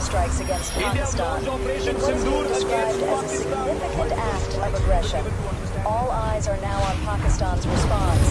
strikes against Pakistan. It was being described as a significant act of aggression. All eyes are now on Pakistan's response.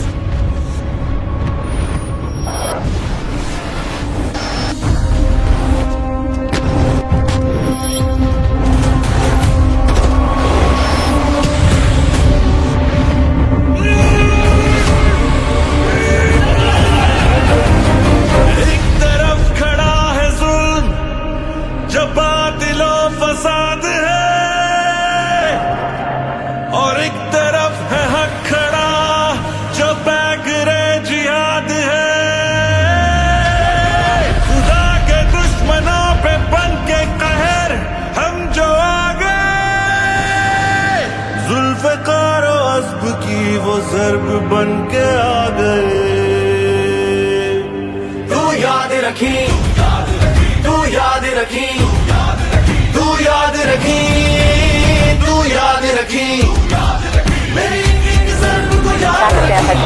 वो ज़र्ब बन के आ गए। तू याद रखी, तू याद रखी, तू याद रखी, तू याद रखी, मेरी एक ज़र्ब को याद रखी,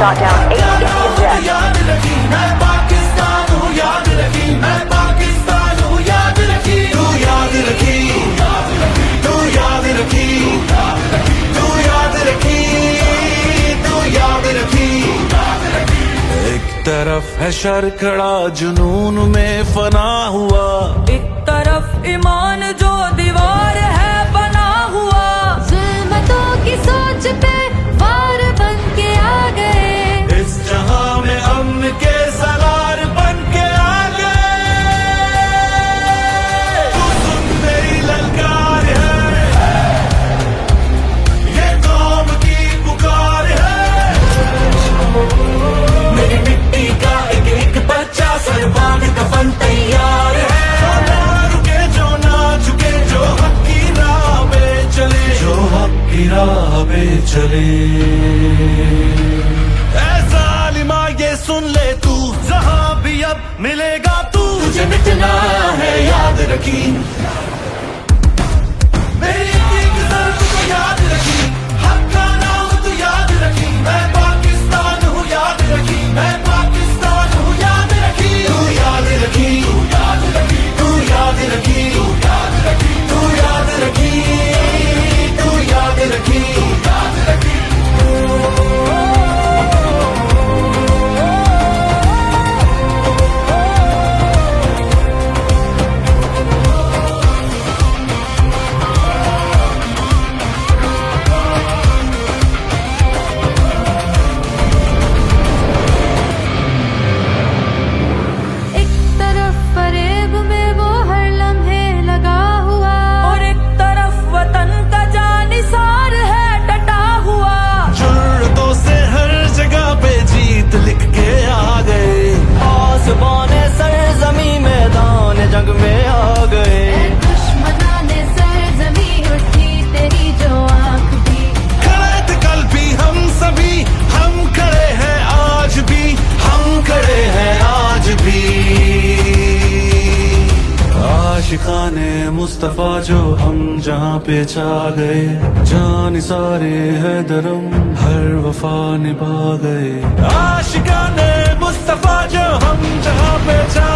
याद रखी, मैं पाकिस्तान हूँ याद रखी, मैं पाकिस्तान हूँ याद रखी, तू याद रखी, तू याद रखी, तू याद रखी, याद रखी। एक तरफ है शर खड़ा जुनून में फना हुआ, एक तरफ ईमान जो दीवार है बना हुआ, जुल्मतों की सोच पे वार बन के आ गए, इस जहां में अमन के सलार बन के आ गए। तू सुन मेरी ललकार है, ये कौम की पुकार है, मेरी मिट्टी का एक एक बच्चा सरबान कफन तैयार है, जो ना रुके जो ना झुके, जो हक की राह पे चले, जो हक की राह पे चले। ऐ जालिमा ये सुन ले तू, जहां भी अब मिलेगा तू, तुझे मिटना है याद रखी, मेरी एक ज़र्ब को याद रखी, हक का नाम तू याद रखी, मैं पाकिस्तान हूँ याद रखी, मैं पाकिस्तान हूँ याद रखी, तू याद रखी, तू याद रखी, तू याद रखी, तू याद रखी, आशिकाने मुस्तफा जो हम जहाँ पे छा गए, जान सारे है दरम हर वफा निभा गए। आशिकाने मुस्तफा जो हम जहाँ पे छा